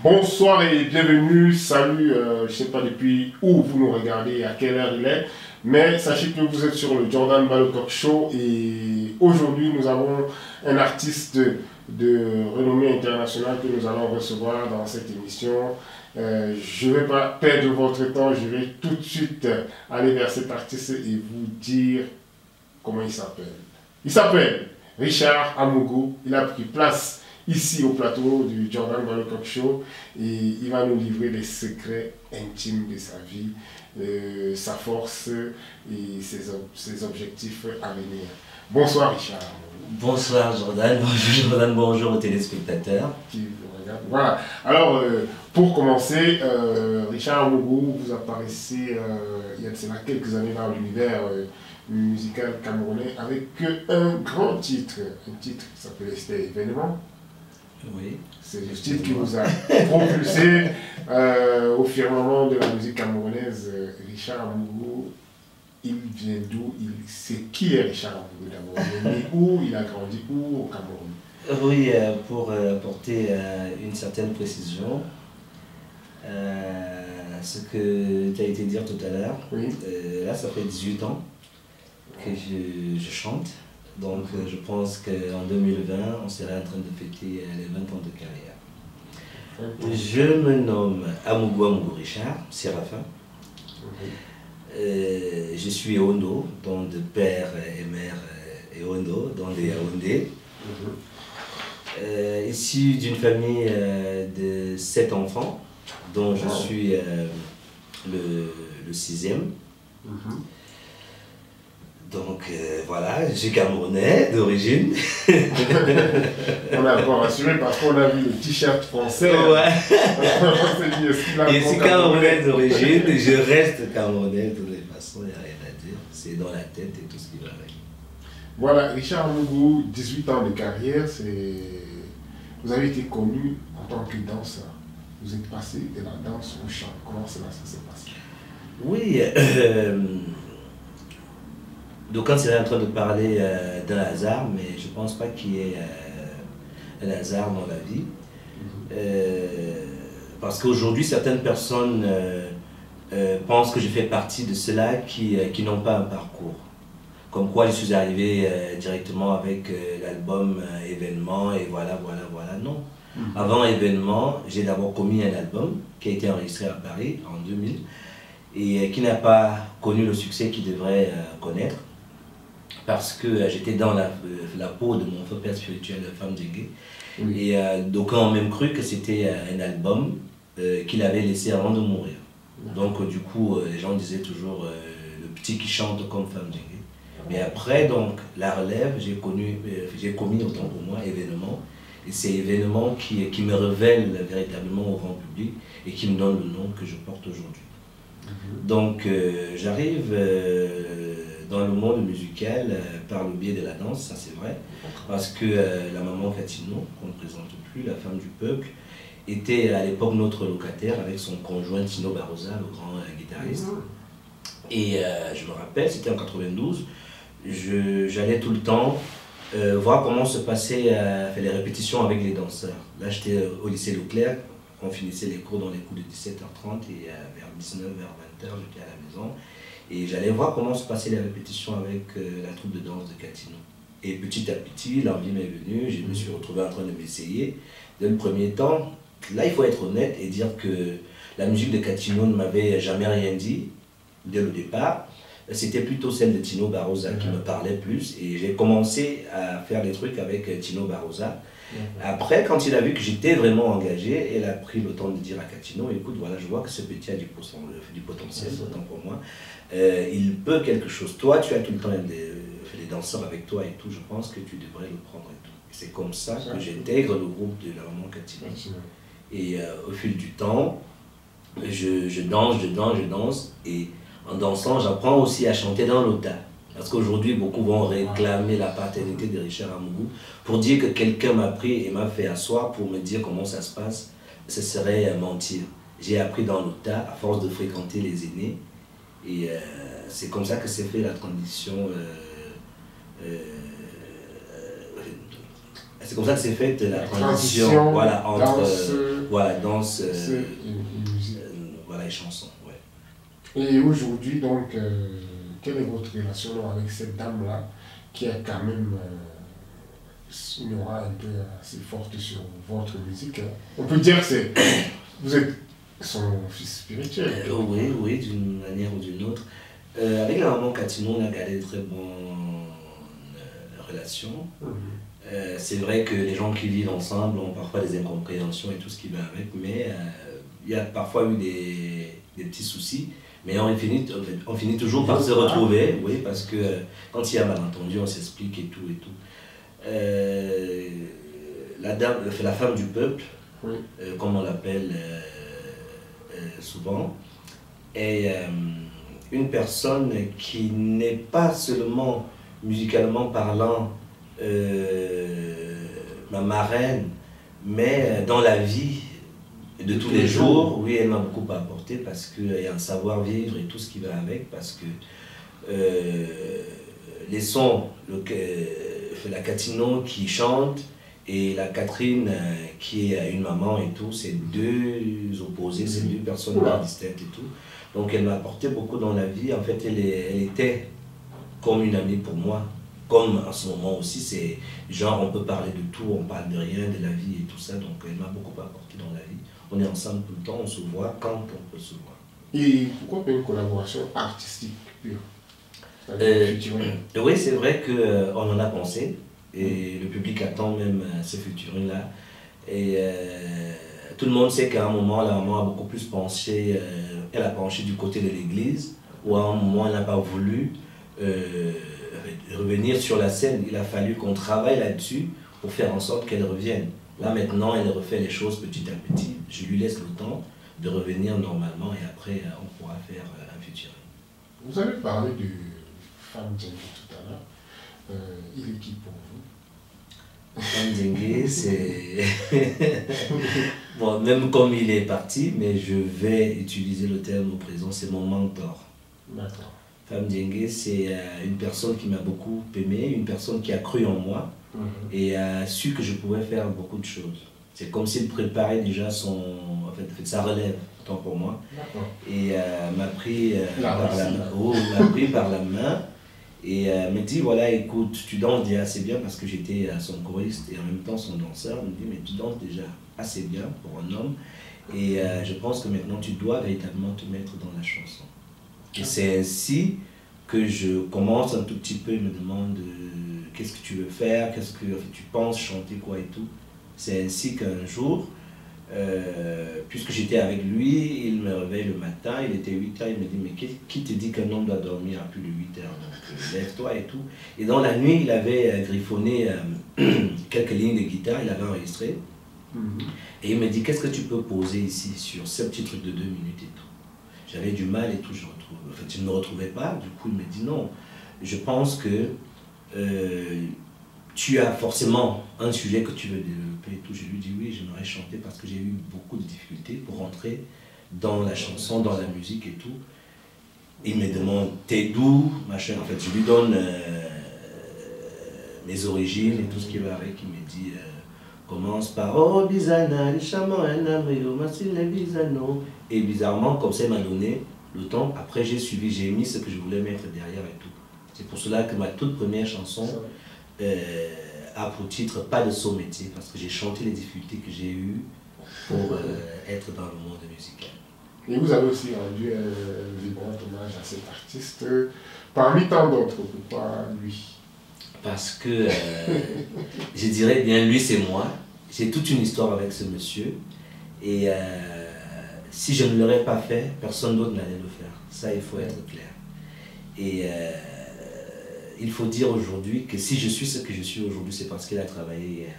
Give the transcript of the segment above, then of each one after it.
Bonsoir et bienvenue, salut, je ne sais pas depuis où vous nous regardez, à quelle heure il est, mais sachez que vous êtes sur le Jordan Balocock Show et aujourd'hui nous avons un artiste de renommée internationale que nous allons recevoir dans cette émission. Je ne vais pas perdre votre temps, je vais tout de suite aller vers cet artiste et vous dire comment il s'appelle. Il s'appelle Richard Amougou, il a pris place ici au plateau du Jordan Balocock Show et il va nous livrer les secrets intimes de sa vie, sa force et ses objectifs à venir. Bonsoir Richard. Bonsoir Jordan, bonjour Jordan, bonjour aux téléspectateurs. Qui vous regardent. Voilà, alors pour commencer, Richard Amougou, vous apparaissez il y a de cela quelques années dans l'univers musical camerounais avec un grand titre, un titre qui s'appelait C'était Événement. Oui. C'est le titre qui vous a propulsé au firmament de la musique camerounaise. Richard Amougou, il vient d'où? C'est qui est Richard Amougou d'abord? Il est né où? Il a grandi où au Cameroun? Oui, pour apporter une certaine précision, ce que tu as été dire tout à l'heure, oui. Là ça fait 18 ans que je chante. Donc je pense qu'en 2020, on serait en train de fêter les 20 ans de carrière. Je me nomme Amougou Richard, Séraphin. Je suis Ondo, donc de père et mère et Ondo, dans les Yaoundé. Issu d'une famille de 7 enfants, dont je suis le 6e. Donc voilà, je suis camerounais d'origine. On a encore rassuré parce qu'on a vu le t-shirt français. Ouais. Je suis camerounais d'origine, je reste camerounais de toutes les façons, il n'y a rien à dire. C'est dans la tête et tout ce qui va avec. Voilà, Richard Amougou, 18 ans de carrière, vous avez été connu en tant que danseur. Vous êtes passé de la danse au chant. Comment cela s'est passé? Oui. Donc quand c'est en train de parler d'un hasard, mais je ne pense pas qu'il y ait un hasard dans la vie. Parce qu'aujourd'hui, certaines personnes pensent que je fais partie de ceux-là qui n'ont pas un parcours. Comme quoi je suis arrivé directement avec l'album Événement et voilà. Non. Avant Événement, j'ai d'abord commis un album qui a été enregistré à Paris en 2000 et qui n'a pas connu le succès qu'il devrait connaître. Parce que j'étais dans la peau de mon père spirituel, Femme Djengue. Oui. Et d'aucuns ont même cru que c'était un album qu'il avait laissé avant de mourir. Donc du coup, les gens disaient toujours le petit qui chante comme Femme Djengue. Mais après, donc, la relève, j'ai commis autant pour moi Événement. Et c'est Événement qui me révèle véritablement au grand public et qui me donne le nom que je porte aujourd'hui. Donc j'arrive dans le monde musical par le biais de la danse, ça c'est vrai, parce que la maman Catino, qu'on ne présente plus, la femme du peuple, était à l'époque notre locataire avec son conjoint Tino Barroza, le grand guitariste. Et je me rappelle, c'était en 92, j'allais tout le temps voir comment se passaient les répétitions avec les danseurs. Là j'étais au lycée Leclerc, on finissait les cours dans les coups de 17h30 et vers 19h, 20h j'étais à la maison. Et j'allais voir comment se passaient les répétitions avec la troupe de danse de Catino. Et petit à petit, l'envie m'est venue, je me suis retrouvé en train de m'essayer. Dès le premier temps, là il faut être honnête et dire que la musique de Catino ne m'avait jamais rien dit dès le départ. C'était plutôt celle de Tino Barroza qui me parlait plus. Et j'ai commencé à faire des trucs avec Tino Barroza. Après, quand il a vu que j'étais vraiment engagé, il a pris le temps de dire à Catino, écoute, voilà, je vois que ce petit a du potentiel, autant pour moi. Il peut quelque chose. Toi, tu as tout le temps des danseurs avec toi et tout, je pense que tu devrais le prendre et tout. C'est comme ça que j'intègre le groupe de la maman Catino. Et au fil du temps, je danse, et en dansant, j'apprends aussi à chanter dans l'auta. Parce qu'aujourd'hui, beaucoup vont réclamer la paternité de Richard Amougou pour dire que quelqu'un m'a pris et m'a fait asseoir pour me dire comment ça se passe. Ce serait mentir. J'ai appris dans l'OTA à force de fréquenter les aînés. Et c'est comme ça que s'est fait la transition C'est comme ça que c'est faite la transition, transition, voilà, entre danse, voilà, danse et musique. voilà, et chanson. Ouais. Et aujourd'hui, donc, quelle est votre relation avec cette dame-là qui est quand même une aura un peu assez forte sur votre musique, hein? On peut dire que vous êtes son fils spirituel. Oui, oui, d'une manière ou d'une autre. Avec la maman Catino, on a gardé de très bonnes relations. C'est vrai que les gens qui vivent ensemble ont parfois des incompréhensions et tout ce qui va avec, mais il y a parfois eu des petits soucis. Mais on finit toujours par se retrouver, oui, parce que quand il y a malentendu, on s'explique et tout et tout. La femme du peuple, Oui. comme on l'appelle souvent, est une personne qui n'est pas seulement musicalement parlant ma marraine, mais dans la vie de tous les jours, oui, elle m'a beaucoup apporté parce qu'il y a un savoir-vivre et tout ce qui va avec, parce que les sons, la Catino qui chante et la Catherine qui est une maman et tout, c'est deux opposés, c'est deux personnes bien distinctes et tout. Donc elle m'a apporté beaucoup dans la vie. En fait, elle était comme une amie pour moi. Comme en ce moment aussi, c'est genre on peut parler de tout, on parle de rien, de la vie et tout ça. Donc elle m'a beaucoup apporté dans la vie. On est ensemble tout le temps, on se voit quand on peut se voir. Et pourquoi pas une collaboration artistique pure? Oui, c'est vrai qu'on en a pensé. Et le public attend même ce featuring-là. Et tout le monde sait qu'à un moment, la maman a beaucoup plus penché, elle a penché du côté de l'église, où à un moment, elle n'a pas voulu revenir sur la scène. Il a fallu qu'on travaille là-dessus pour faire en sorte qu'elle revienne. Là maintenant, elle refait les choses petit à petit. Je lui laisse le temps de revenir normalement et après, on pourra faire un featuring. Vous avez parlé de Femme Djengue tout à l'heure. Il est qui pour vous? Femme Djengue, c'est... bon, même comme il est parti, mais je vais utiliser le terme au présent, c'est mon mentor. D'accord. Femme Djengue, c'est une personne qui m'a beaucoup aimé, une personne qui a cru en moi et a su que je pouvais faire beaucoup de choses. C'est comme s'il préparait déjà sa relève, tant pour moi. Et m'a pris, par la main et me dit, voilà, écoute, tu danses déjà assez bien, parce que j'étais son choriste et en même temps son danseur. Il me dit, mais tu danses déjà assez bien pour un homme et je pense que maintenant tu dois véritablement te mettre dans la chanson. Et c'est ainsi que je commence un tout petit peu, il me demande qu'est-ce que tu veux faire, qu'est-ce que tu penses chanter quoi et tout. C'est ainsi qu'un jour, puisque j'étais avec lui, il me réveille le matin, il était 8h, il me dit, mais qui te dit qu'un homme doit dormir à plus de 8 heures, donc lève-toi et tout. Et dans la nuit, il avait griffonné quelques lignes de guitare, il avait enregistré. Et il me dit, qu'est-ce que tu peux poser ici sur ce petit truc de 2 minutes et tout. J'avais du mal et tout, je ne me retrouvais pas. Du coup, il me dit non, je pense que tu as forcément un sujet que tu veux développer et tout. Je lui dis oui, j'aimerais chanter parce que j'ai eu beaucoup de difficultés pour rentrer dans la chanson, dans la musique et tout. Il me demande, t'es d'où, machin. En fait, je lui donne mes origines et tout ce qui va avec. Il me dit, commence par oh bizana, les chamans, les bizano. Et bizarrement, comme ça, il m'a donné le temps. Après, j'ai suivi, j'ai mis ce que je voulais mettre derrière et tout. C'est pour cela que ma toute première chanson a pour titre Pas de saut métier, parce que j'ai chanté les difficultés que j'ai eues pour être dans le monde musical. Et vous avez aussi rendu un vibrant hommage à cet artiste, parmi tant d'autres, pourquoi lui? Parce que je dirais bien, lui c'est moi. J'ai toute une histoire avec ce monsieur. Et si je ne l'aurais pas fait, personne d'autre n'allait le faire. Ça, il faut être clair. Et il faut dire aujourd'hui que si je suis ce que je suis aujourd'hui, c'est parce qu'il a travaillé hier.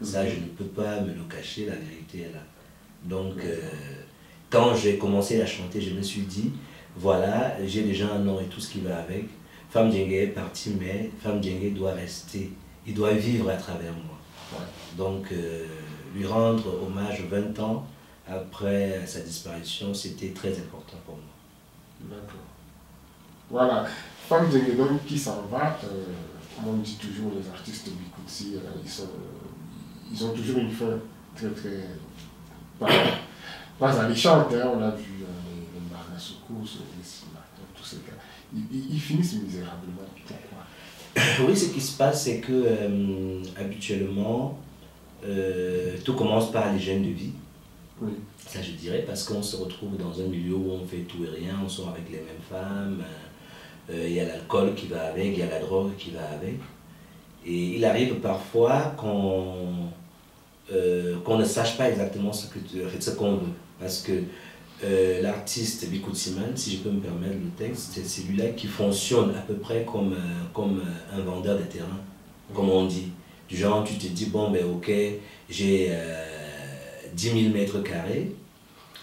Ça, je ne peux pas me le cacher, la vérité est là. Donc, quand j'ai commencé à chanter, je me suis dit, voilà, j'ai déjà un nom et tout ce qui va avec. Femme Djengue est partie, mais Femme Djengue doit rester. Il doit vivre à travers moi. Donc, lui rendre hommage 20 ans après sa disparition, c'était très important pour moi. D'accord. Voilà. Femme Djengue donc qui s'en va, comme on dit toujours, les artistes Bikutsi, ils sont ils ont toujours une fin très très... Pas alléchante, hein. On a vu les Marasoko, les Sima, tous ces gars. Ils finissent misérablement. Pourquoi? Oui, ce qui se passe, c'est que habituellement, tout commence par l'hygiène de vie. Oui. Ça, je dirais, parce qu'on se retrouve dans un milieu où on fait tout et rien, on sort avec les mêmes femmes, il y a l'alcool qui va avec, il y a la drogue qui va avec. Et il arrive parfois qu'on ne sache pas exactement ce qu'on veut. Parce que l'artiste Biko Tsiman, si je peux me permettre le texte, c'est celui-là qui fonctionne à peu près comme un vendeur de terrain, comme on dit. Du genre, tu te dis, bon, ben ok, j'ai 10 000 mètres carrés,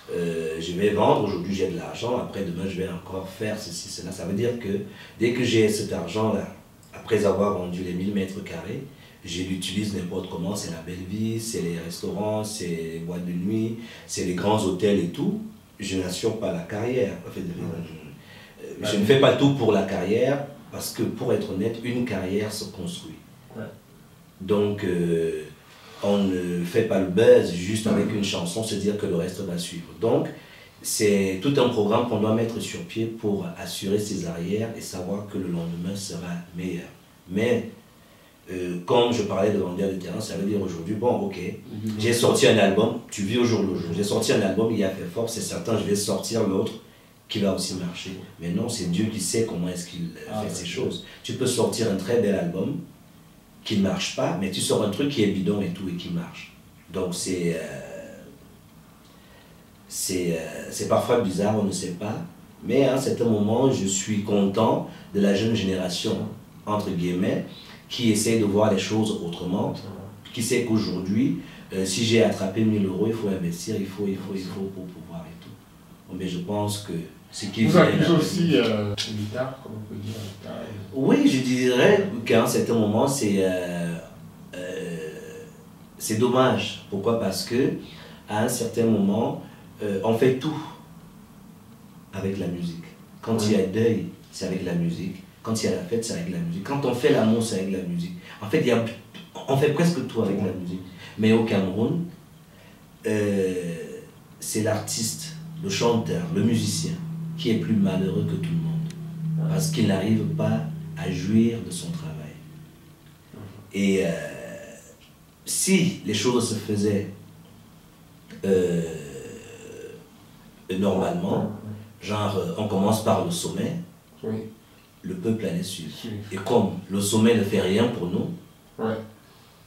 je vais vendre, aujourd'hui j'ai de l'argent, après demain je vais encore faire ceci, cela. Ça veut dire que dès que j'ai cet argent-là, après avoir vendu les 1000 mètres carrés, je l'utilise n'importe comment, c'est la belle vie, c'est les restaurants, c'est les boîtes de nuit, c'est les grands hôtels et tout. Je n'assure pas la carrière. En fait, je ne fais pas tout pour la carrière, parce que pour être honnête, une carrière se construit. Ouais. Donc, on ne fait pas le buzz juste avec une chanson, se dire que le reste va suivre. Donc, c'est tout un programme qu'on doit mettre sur pied pour assurer ses arrières et savoir que le lendemain sera meilleur. Mais, comme je parlais de vendeur de terrain, ça veut dire aujourd'hui, bon, ok, j'ai sorti un album, tu vis au jour le jour. J'ai sorti un album, il a fait fort, c'est certain, je vais sortir l'autre qui va aussi marcher. Mais non, c'est Dieu qui sait comment est-ce qu'il fait ces choses. Tu peux sortir un très bel album qui ne marche pas, mais tu sors un truc qui est bidon et tout et qui marche. Donc c'est parfois bizarre, on ne sait pas. Mais à un certain moment, je suis content de la jeune génération, entre guillemets, qui essaie de voir les choses autrement, qui sait qu'aujourd'hui, si j'ai attrapé 1000 euros, il faut investir, il faut pour pouvoir et tout. Mais je pense que ce qui vous accusez aussi l'État, comme on peut dire l'État. Oui, je dirais qu'à un certain moment, c'est dommage. Pourquoi? Parce que à un certain moment, on fait tout avec la musique. Quand il y a deuil, c'est avec la musique. Quand il y a la fête, c'est avec la musique. Quand on fait l'amour, c'est avec la musique. En fait, on fait presque tout avec la musique. Mais au Cameroun, c'est l'artiste, le chanteur, le musicien qui est plus malheureux que tout le monde. Parce qu'il n'arrive pas à jouir de son travail. Et si les choses se faisaient normalement, genre on commence par le sommet, le peuple allait suivre. Et comme le sommet ne fait rien pour nous,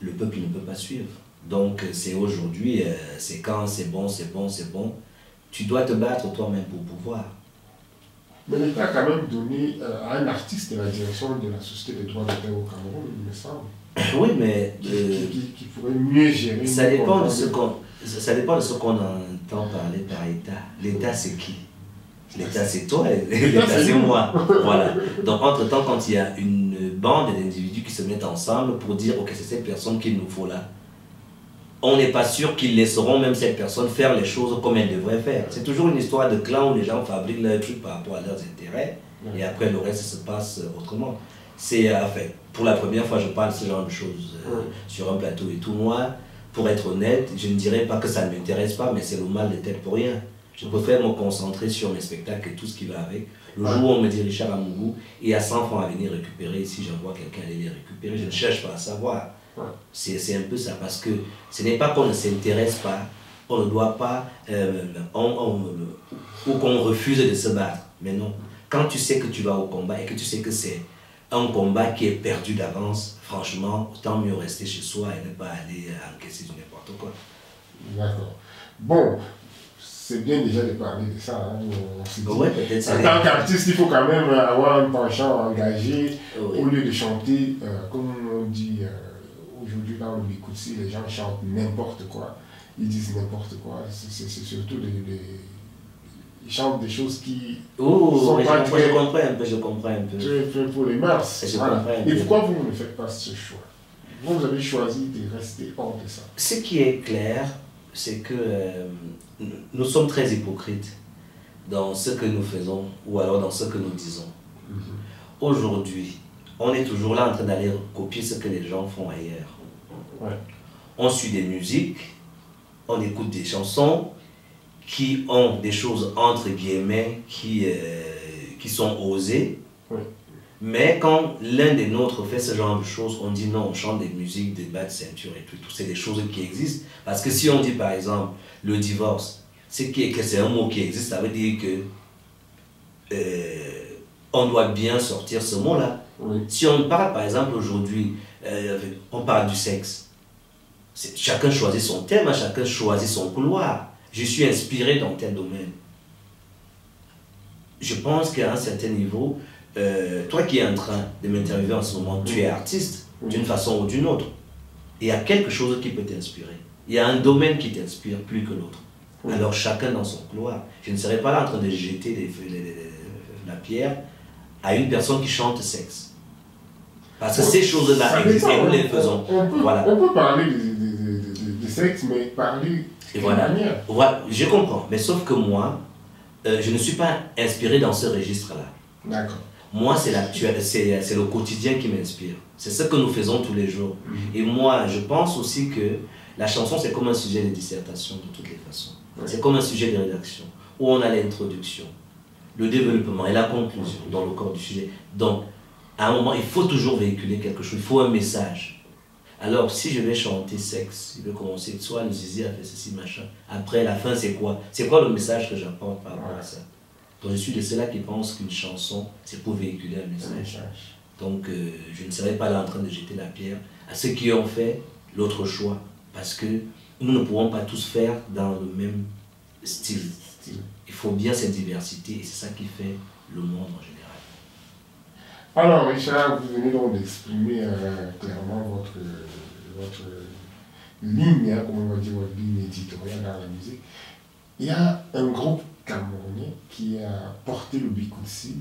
le peuple ne peut pas suivre. Donc c'est aujourd'hui, c'est quand c'est bon, c'est bon, c'est bon. Tu dois te battre toi-même pour pouvoir. Mais l'État a quand même donné à un artiste la direction de la Société des droits d'auteur au Cameroun, il me semble. Oui, mais... qui pourrait mieux gérer... Ça dépend de ce qu'on entend parler par État. L'État, c'est qui? L'État, c'est toi, l'État, c'est moi. Voilà. Donc, entre-temps, quand il y a une bande d'individus qui se mettent ensemble pour dire, ok, c'est cette personne qu'il nous faut là, on n'est pas sûr qu'ils laisseront même cette personne faire les choses comme elle devrait faire. C'est toujours une histoire de clan où les gens fabriquent leurs trucs par rapport à leurs intérêts et après le reste se passe autrement. C'est, enfin, pour la première fois, je parle de ce genre de choses sur un plateau et tout. Moi, pour être honnête, je ne dirais pas que ça ne m'intéresse pas, mais c'est le mal de tête pour rien. Je préfère me concentrer sur mes spectacles et tout ce qui va avec. Le jour où on me dit Richard Amougou, il y a 100 francs à venir récupérer, si j'envoie quelqu'un aller les récupérer, je ne cherche pas à savoir. C'est un peu ça, parce que ce n'est pas qu'on ne s'intéresse pas, on ne doit pas, ou qu'on refuse de se battre. Mais non, quand tu sais que tu vas au combat et que tu sais que c'est un combat qui est perdu d'avance, franchement, autant mieux rester chez soi et ne pas aller encaisser du n'importe quoi. D'accord. Bon, c'est bien déjà de parler de ça. Hein. En tant qu'artiste, il faut quand même avoir un penchant engagé au lieu de chanter, comme on dit aujourd'hui dans le Bikutsi, les gens chantent n'importe quoi. Ils disent n'importe quoi. C'est surtout ils chantent des choses qui sont pas très... Je comprends un peu. Très pour les mœurs. Voilà. Et pourquoi vous ne faites pas ce choix? Vous avez choisi de rester hors de ça. Ce qui est clair, c'est que nous sommes très hypocrites dans ce que nous faisons ou alors dans ce que nous disons. Aujourd'hui, on est toujours là en train d'aller copier ce que les gens font ailleurs. on suit des musiques, on écoute des chansons qui ont des choses entre guillemets qui sont osées. Oui. Mais quand l'un des nôtres fait ce genre de choses, on dit non, on chante des musiques, des bas de ceinture et tout. C'est des choses qui existent. Parce que si on dit par exemple le divorce, c'est un mot qui existe, ça veut dire que on doit bien sortir ce mot-là. Oui. Si on parle par exemple aujourd'hui, on parle du sexe. Chacun choisit son thème, chacun choisit son couloir. Je suis inspiré dans tel domaine. Je pense qu'à un certain niveau, toi qui es en train de m'interviewer en ce moment, tu es artiste d'une façon ou d'une autre. Il y a quelque chose qui peut t'inspirer. Il y a un domaine qui t'inspire plus que l'autre. Alors chacun dans son couloir. Je ne serais pas là en train de jeter la pierre à une personne qui chante sexe. Parce que ces choses-là existent et nous les faisons. On peut parler de sexe, mais parler de manière. Voilà, je comprends. Mais sauf que moi, je ne suis pas inspiré dans ce registre-là. D'accord. Moi, c'est le quotidien qui m'inspire. C'est ce que nous faisons tous les jours. Et moi, je pense aussi que la chanson, c'est comme un sujet de dissertation de toutes les façons. C'est comme un sujet de rédaction, où on a l'introduction, le développement et la conclusion dans le corps du sujet. Donc, à un moment, il faut toujours véhiculer quelque chose, il faut un message. Alors, si je vais chanter sexe, il veut commencer, soit le zizi a fait ceci, machin. Après, la fin, c'est quoi? C'est quoi le message que j'apporte par rapport à ça? Donc, je suis de ceux-là qui pensent qu'une chanson, c'est pour véhiculer un message. Donc, je ne serai pas là en train de jeter la pierre à ceux qui ont fait l'autre choix. Parce que nous ne pourrons pas tous faire dans le même style. Il faut bien cette diversité et c'est ça qui fait le monde en général. Alors, Richard, vous venez donc d'exprimer clairement votre ligne, comme on va dire, votre ligne éditoriale dans la musique. Il y a un groupe camerounais qui a porté le Bikoussi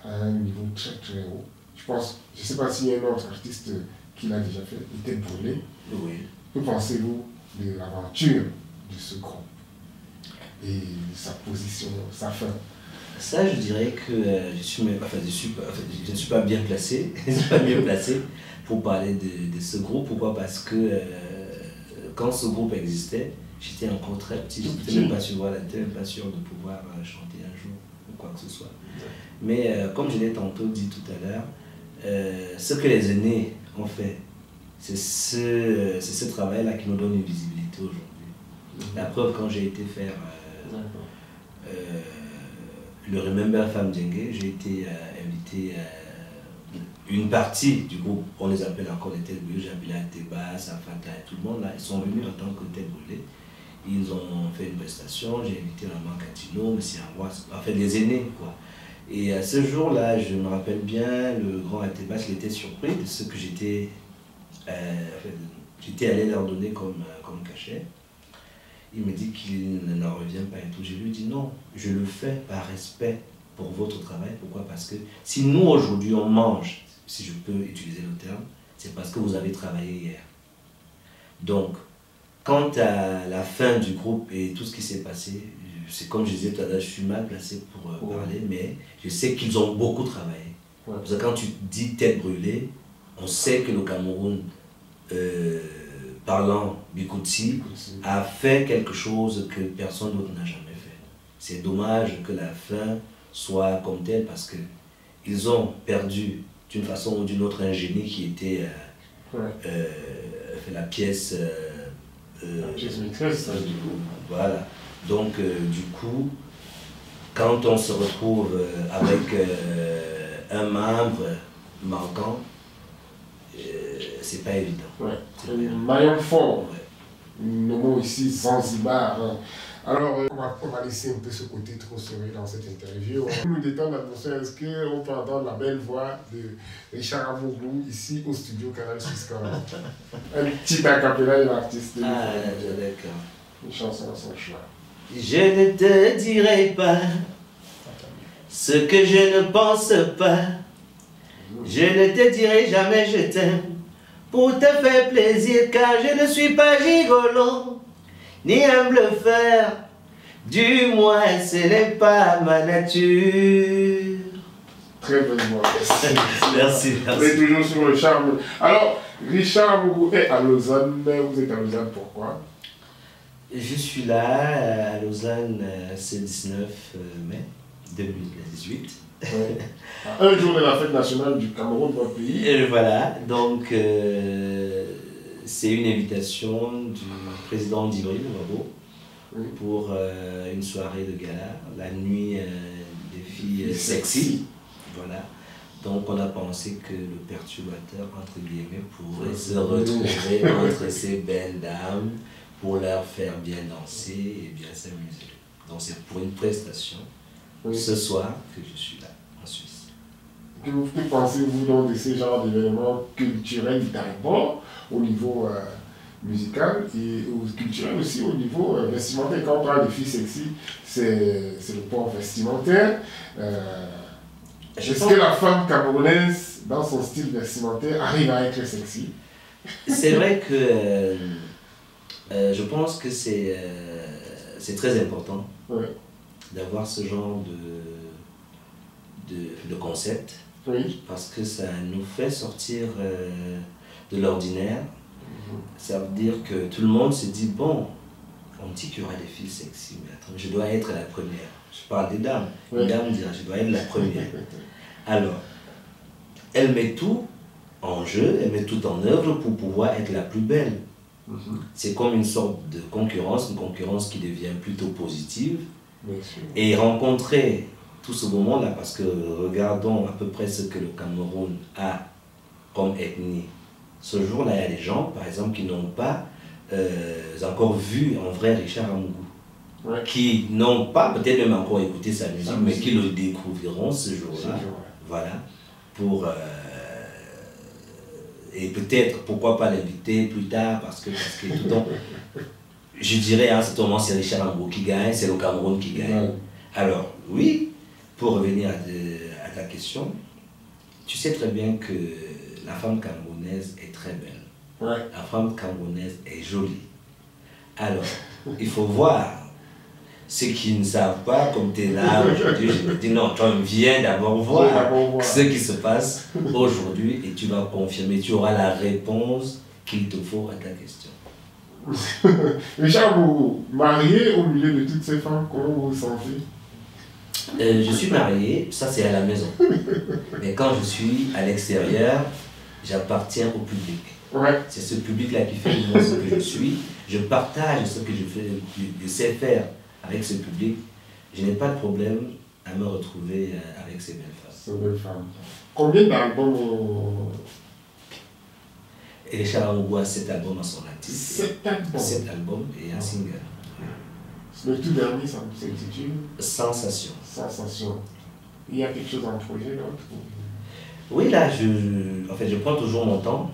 à un niveau très très haut. Je ne sais pas s'il y a un autre artiste qui l'a déjà fait, il était brûlé. Oui. Que pensez-vous de l'aventure de ce groupe et sa position, sa fin? Ça, je dirais que je ne suis pas bien placé, je ne suis pas mieux placé pour parler de ce groupe. Pourquoi? Parce que quand ce groupe existait, j'étais encore très petit, je n'étais même pas sûr de pouvoir chanter un jour ou quoi que ce soit. Mais comme je l'ai tantôt dit tout à l'heure, ce que les aînés ont fait, c'est ce travail-là qui nous donne une visibilité aujourd'hui. La preuve, quand j'ai été faire le Remember Femme Djengue, j'ai été invité à une partie du groupe, on les appelle encore les têtes brûlées, j'ai appelé Ateba, Safata et tout le monde là, ils sont venus en tant que têtes brûlées. Ils ont fait une prestation, j'ai invité Maman Catino, M. Arbois, enfin les aînés quoi. Et à ce jour-là, je me rappelle bien, le grand Ateba, il était surpris de ce que j'étais allé leur donner comme cachet. Il me dit qu'il n'en revient pas et tout. Je lui dis non, je le fais par respect pour votre travail. Pourquoi? Parce que si nous aujourd'hui on mange, si je peux utiliser le terme, c'est parce que vous avez travaillé hier. Donc, quant à la fin du groupe et tout ce qui s'est passé, c'est comme je disais tout à l'heure, je suis mal placé pour parler, mais je sais qu'ils ont beaucoup travaillé. Parce que quand tu dis tête brûlée, on sait que le Cameroun, parlant Bikoussi, a fait quelque chose que personne d'autre n'a jamais fait. C'est dommage que la fin soit comme telle parce qu'ils ont perdu d'une façon ou d'une autre un génie qui était la pièce maîtresse. Voilà. Donc, du coup, quand on se retrouve avec un membre manquant, c'est pas évident. Un maillon fort. Nous nommons ici Zanzibar. Alors, on va laisser un peu ce côté trop serré dans cette interview. On nous détend l'atmosphère. Est-ce qu'on peut entendre la belle voix de Richard Amourou ici au studio Canal 6 Un petit acapella de l'artiste. Ah, d'accord. Une chanson à son choix. Je ne te dirai pas ce que je ne pense pas. Je ne te dirai jamais je t'aime pour te faire plaisir, car je ne suis pas gigolo ni un bluffeur. Du moins, ce n'est pas ma nature. Très belle voix. Merci, merci. On est toujours sur le charme. Alors, Richard Amougou est à Lausanne, mais vous êtes à Lausanne pourquoi? Je suis là à Lausanne ce 19 mai 2018. Ouais. Un jour de la fête nationale du Cameroun, votre pays. Et voilà, donc c'est une invitation du président d'Ivry, Oui. pour une soirée de gala, la nuit des filles sexy. Voilà. Donc on a pensé que le perturbateur, entre guillemets, pourrait se retrouver entre ces belles dames pour leur faire bien danser et bien s'amuser. Donc c'est pour une prestation ce soir que je suis là, en Suisse. Que pensez-vous donc de ce genre d'événements culturels d'abord au niveau musical et culturel aussi au niveau vestimentaire? Quand on parle de filles sexy, c'est le port vestimentaire. Est-ce que la femme camerounaise, dans son style vestimentaire, arrive à être sexy? C'est vrai que je pense que c'est très important d'avoir ce genre de concept, parce que ça nous fait sortir de l'ordinaire. Ça veut dire que tout le monde se dit, bon, on dit qu'il y aura des filles sexy, mais attends, je dois être la première. Je parle des dames. Une dame dira, je dois être la première. Alors, elle met tout en jeu, elle met tout en œuvre pour pouvoir être la plus belle. C'est comme une sorte de concurrence, une concurrence qui devient plutôt positive. Et rencontrer tout ce moment-là, parce que regardons à peu près ce que le Cameroun a comme ethnie. Ce jour-là, il y a des gens, par exemple, qui n'ont pas encore vu en vrai Richard Amougou, qui n'ont pas peut-être même encore écouté sa musique, mais qui le découvriront ce jour-là. Voilà, pour... et peut-être, pourquoi pas l'inviter plus tard, parce que tout le temps, je dirais, à ce moment, c'est Richard Amougou qui gagne, c'est le Cameroun qui gagne. Alors, oui, pour revenir à ta question, tu sais très bien que la femme camerounaise est très belle. La femme camerounaise est jolie. Alors, il faut voir. Ceux qui ne savent pas, comme tu es là aujourd'hui, je me dis non, toi viens d'abord voir ce qui se passe aujourd'hui et tu vas confirmer, tu auras la réponse qu'il te faut à ta question. Richard, vous marié au milieu de toutes ces femmes, comment vous vous sentez? Je suis marié, ça c'est à la maison. Mais quand je suis à l'extérieur, j'appartiens au public. C'est ce public-là qui fait de moi ce que je suis. Je partage ce que je sais faire avec ce public. Je n'ai pas de problème à me retrouver avec ces belles femmes. Combien d'albums Et Richard Amougou a 7 albums à son actif. 7 albums 7 albums et un single. Le tout dernier, ça s'intitule Sensation. Sensation. Il y a quelque chose en projet d'autre? Oui, là, je prends toujours mon temps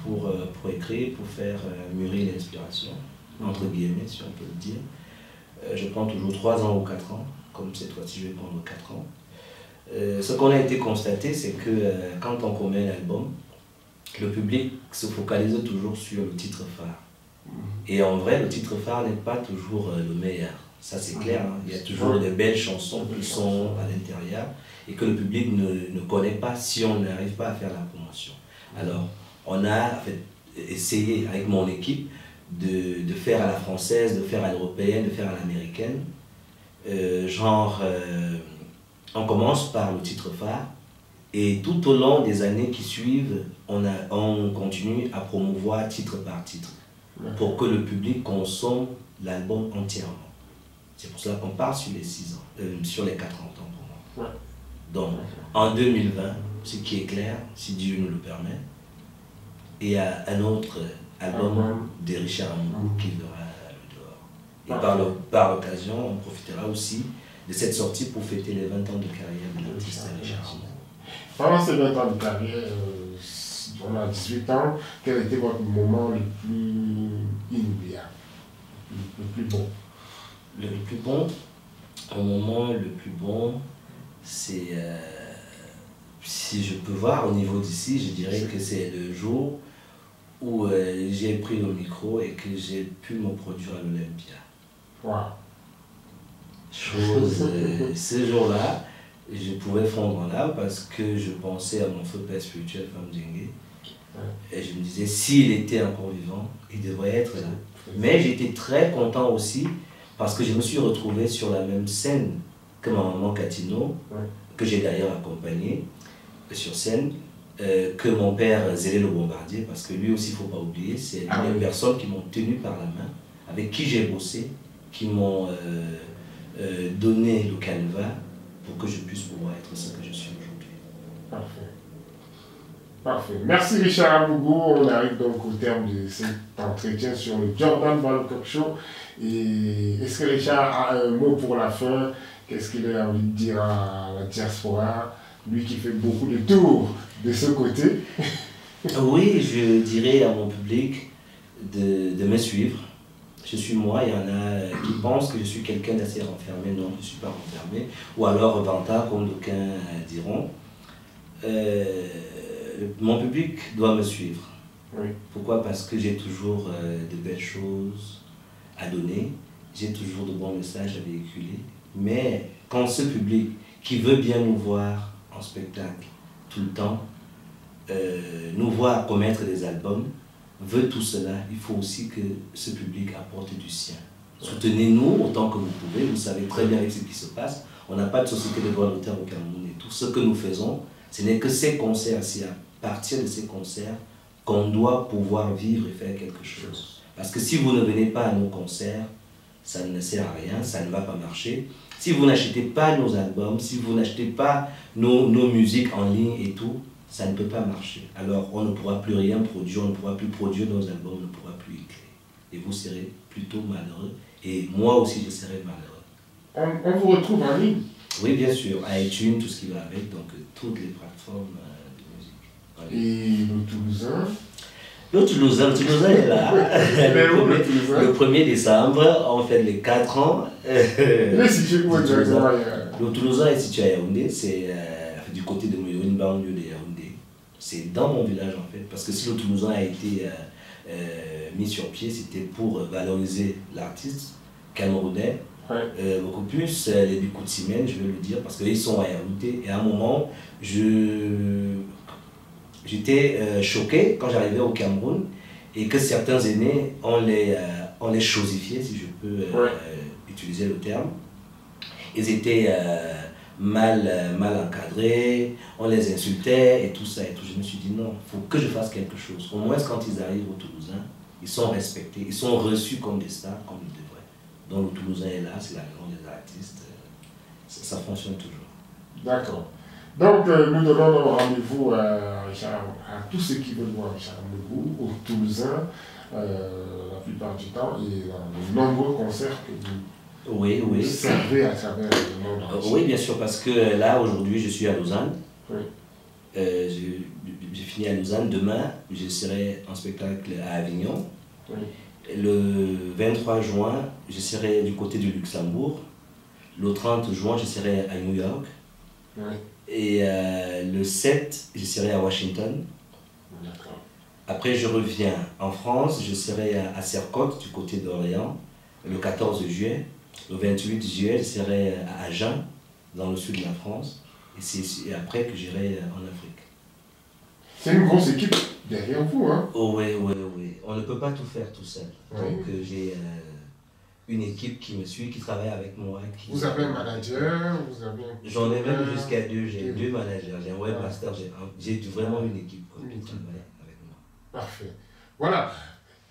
pour écrire, pour faire mûrir l'inspiration, entre guillemets, si on peut le dire. Je prends toujours 3 ans ou 4 ans, comme cette fois-ci je vais prendre 4 ans. Ce qu'on a été constaté, c'est que quand on commet un album, le public se focalise toujours sur le titre phare. Et en vrai, le titre phare n'est pas toujours le meilleur. Ça c'est clair, hein. Il y a toujours des belles chansons qui sont à l'intérieur et que le public ne connaît pas si on n'arrive pas à faire la promotion. Alors, on a essayé avec mon équipe de faire à la française, de faire à l'européenne, de faire à l'américaine. On commence par le titre phare et tout au long des années qui suivent, on continue à promouvoir titre par titre pour que le public consomme l'album entièrement. C'est pour cela qu'on part sur les 6 ans, sur les 4 ans pour moi. Donc, en 2020, ce qui est clair, si Dieu nous le permet, il y a un autre album de Richard Amougou qui verra le dehors. Et par l'occasion, on profitera aussi de cette sortie pour fêter les 20 ans de carrière de l'artiste Richard Amougou. Pendant ces 20 ans de carrière, on a 18 ans, quel était votre moment le plus inoubliable, le plus bon? Le plus bon, au moment le plus bon, c'est, si je peux voir au niveau d'ici, je dirais que c'est le jour où j'ai pris le micro et que j'ai pu me produire à l'Olympia. Ce jour-là, je pouvais fondre là parce que je pensais à mon feu père spirituel, Femme Djengue, Et je me disais, s'il était encore vivant, il devrait être là. Mais j'étais très content aussi parce que je me suis retrouvé sur la même scène que ma maman Catino, que j'ai d'ailleurs accompagné sur scène, que mon père Zélé le Bombardier, parce que lui aussi, il ne faut pas oublier, c'est les mêmes personnes qui m'ont tenu par la main, avec qui j'ai bossé, qui m'ont donné le canevas pour que je puisse pouvoir être ce que je suis aujourd'hui. Parfait. Parfait. Merci Richard Abougou. On arrive donc au terme de cet entretien sur le Jordan Balocock Show. Et est-ce que Richard a un mot pour la fin? Qu'est-ce qu'il a envie de dire à la diaspora, lui qui fait beaucoup de tours de ce côté? Oui, je dirais à mon public de me suivre. Je suis moi, il y en a qui pensent que je suis quelqu'un d'assez renfermé. Non, je ne suis pas renfermé. Ou alors vantard, comme d'aucuns diront. Mon public doit me suivre. Oui. Pourquoi? Parce que j'ai toujours de belles choses à donner, j'ai toujours de bons messages à véhiculer. Mais quand ce public qui veut bien nous voir en spectacle tout le temps, nous voir commettre des albums, veut tout cela, il faut aussi que ce public apporte du sien. Soutenez-nous autant que vous pouvez, vous savez très bien avec ce qui se passe. On n'a pas de société de droit d'auteur au Cameroun et tout ce que nous faisons, ce n'est que ces concerts, c'est à partir de ces concerts qu'on doit pouvoir vivre et faire quelque chose. Parce que si vous ne venez pas à nos concerts, ça ne sert à rien, ça ne va pas marcher. Si vous n'achetez pas nos albums, si vous n'achetez pas nos musiques en ligne et tout, ça ne peut pas marcher. Alors on ne pourra plus rien produire, on ne pourra plus produire nos albums, on ne pourra plus écrire. Et vous serez plutôt malheureux. Et moi aussi je serai malheureux. On vous retrouve en ligne? Oui, bien sûr, iTunes, tout ce qui va avec, donc toutes les plateformes de musique. Voilà. Et le Toulousain? Le Toulousain est là. Le 1er décembre, on fait les 4 ans. Le Toulousain est situé à Yaoundé, c'est du côté de une banlieue de Yaoundé. C'est dans mon village en fait, parce que si le Toulousain a été mis sur pied, c'était pour valoriser l'artiste camerounais. Beaucoup plus les Bikoutsimènes, je vais le dire, parce qu'ils sont à Yaoundé. Et à un moment, j'étais choqué quand j'arrivais au Cameroun et que certains aînés, on les chosifiait, si je peux utiliser le terme. Ils étaient mal encadrés, on les insultait et tout ça et tout. Je me suis dit non, il faut que je fasse quelque chose. Au moins quand ils arrivent au Toulousain, ils sont respectés, ils sont reçus comme des stars, comme ils devraient. Donc le Toulousain est là, c'est la maison des artistes, ça fonctionne toujours. D'accord. Donc nous donnons rendez-vous à tous ceux qui veulent voir Richard Abougou au Toulousain, la plupart du temps, et dans les nombreux concerts que vous servez à travers le monde entier. Oui, bien sûr, parce que là, aujourd'hui, je suis à Lausanne. J'ai fini à Lausanne. Demain, je serai en spectacle à Avignon. Le 23 juin, je serai du côté du Luxembourg. Le 30 juin, je serai à New York. Et le 7, je serai à Washington. Après, je reviens en France, je serai à Sercotte, du côté d'Orléans, le 14 juillet. Le 28 juillet, je serai à Agen, dans le sud de la France. Et c'est après que j'irai en Afrique. C'est une grosse équipe derrière vous, hein? Oh, oui. On ne peut pas tout faire tout seul. Donc j'ai une équipe qui me suit, qui travaille avec moi. Vous avez un manager? J'en ai même jusqu'à 2. J'ai 2 managers. J'ai un webmaster. J'ai vraiment une équipe qui travaille avec moi. Parfait. Voilà.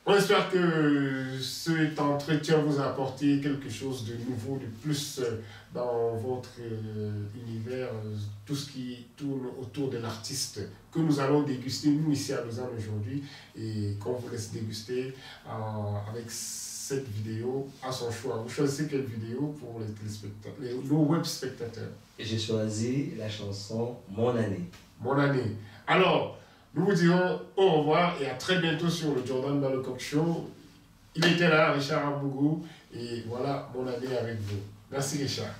On espère que cet entretien vous a apporté quelque chose de nouveau, de plus dans votre univers, tout ce qui tourne autour de l'artiste que nous allons déguster, nous ici à Lausanne aujourd'hui, et qu'on vous laisse déguster avec cette vidéo à son choix. Vous choisissez quelle vidéo pour les téléspectateurs, nos web spectateurs? J'ai choisi la chanson Mon année. Mon année. Alors, nous vous dirons au revoir et à très bientôt sur le Jordan Balocock Show. Il était là, Richard Abougou, et voilà mon année avec vous. Merci Richard.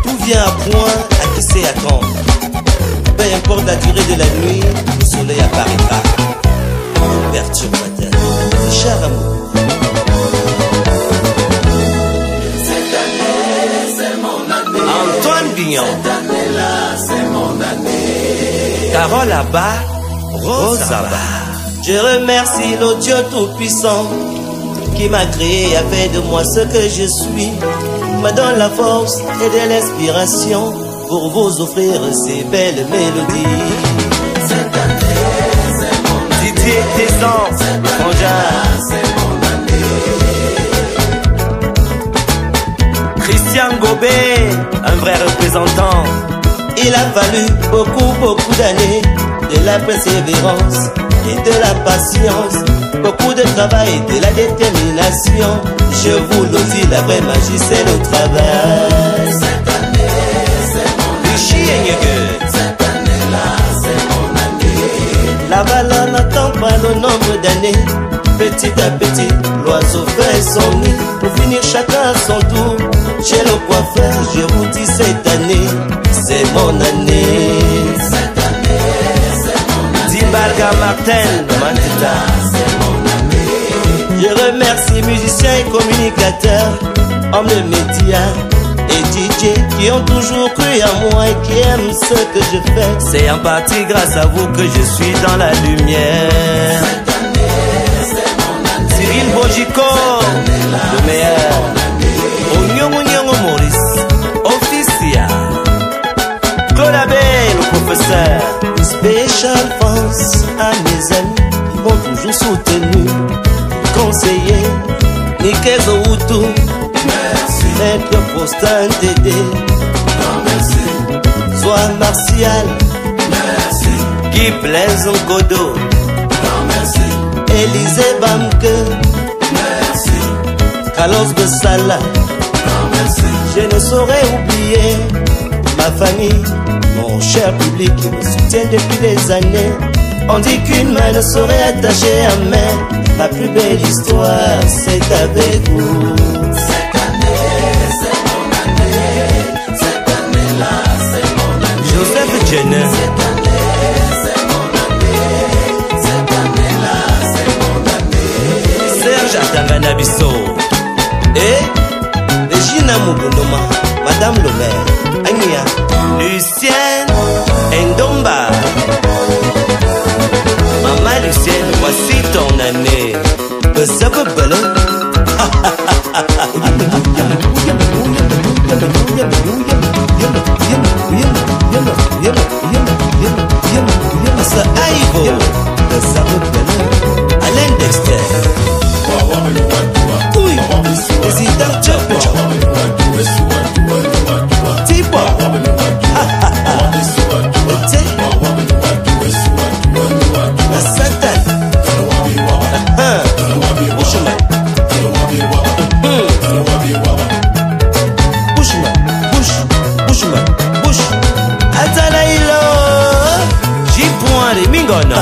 Tout vient à point, à qui sait attendre. Peu importe la durée de la nuit, le soleil apparaît pas. perturbateur. Cher amour. Cette année, c'est mon année. Antoine Bignon. Cette année-là, c'est mon année. Carole Abba, Rose Abba. Je remercie le Dieu Tout-Puissant qui m'a créé et a fait de moi ce que je suis. Me donne la force et de l'inspiration pour vous offrir ces belles mélodies. Cette année, c'est mon année. Didier Tesson, C'est mon année. Christian Gobet, un vrai représentant. Il a fallu beaucoup d'années, de la persévérance et de la patience, beaucoup de travail et de la détermination. Je vous le dis, la vraie magie c'est le travail. Cette année, c'est mon année. Cette année-là, c'est mon année. La valeur n'attend pas le nombre d'années. Petit à petit, l'oiseau fait son nid. Pour finir chacun à son tour. Chez le coiffeur, je vous dis cette année, c'est mon année. Cette année, c'est mon année. Dimbalga Martin, Mandela, C'est mon année. je remercie musiciens et communicateurs, hommes de médias et DJ qui ont toujours cru en moi et qui aiment ce que je fais. C'est en partie grâce à vous que je suis dans la lumière. Cette année, c'est mon année. Cyril Bojico, le meilleur. Onyongo Maurice, Officia. Claude Abbé, le professeur. Special France à mes amis qui m'ont toujours soutenu, conseillé. Nikezo Utu, Merci. Maître Faustin Dédé, Non, merci. Sois Martial, Merci. Guy Blaise Nkodo, Non, merci. Élisée Bamke, Merci. Carlos Bessala. Non, merci. Je ne saurais oublier ma famille, mon cher public qui me soutient depuis des années. On dit qu'une main ne saurait attacher à main. La plus belle histoire, c'est avec vous. Cette année, c'est mon année. Cette année-là, c'est mon année. Joseph Jenner, Cette année, c'est mon année. Cette année-là, c'est mon année. Serge Atanganabiso et Regina Mugundoma, Madame le maire, Ania, Lucienne Ndomba. Maman Lucienne, voici ton année. Alain Dexter. Oui, président Tchop. Tibo. La Satan. Bushman. Bushman. Bush. Atalailo. Jipuare Mingono.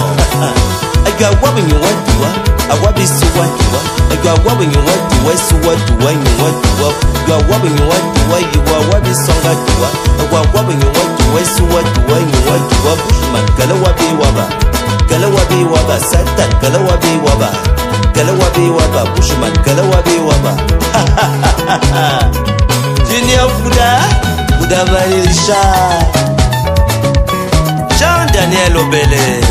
I got what when you want to what? I want this to what you want. I got what when you want to what? So what do I you want to what? You are what when you want to what? You are what this song got to what? I want what when you want to what? So what do I you want to what? Bushman. Galawabi waba. Galawabi waba. Satan. Galawabi waba. Galawabi waba. Bushman. Galawabi waba. Junior Fouda. Fouda Valisha. Jean-Daniel Obele.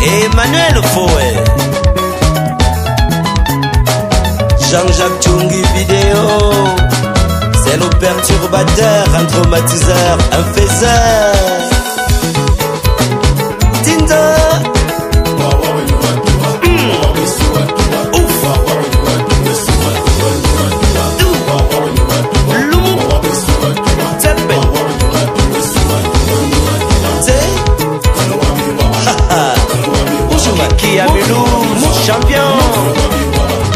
Emmanuel Fouet, Jean-Jacques Tchungi Vidéo, c'est le perturbateur, un traumatiseur, un faiseur. Tinder, Kiamilou, champion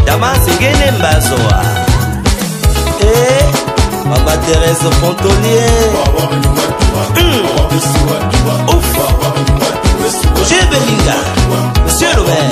Damas Ngene Mbazoa. Et Maman Thérèse Pontolier. Ouf. Roger Belinga, Monsieur le maire.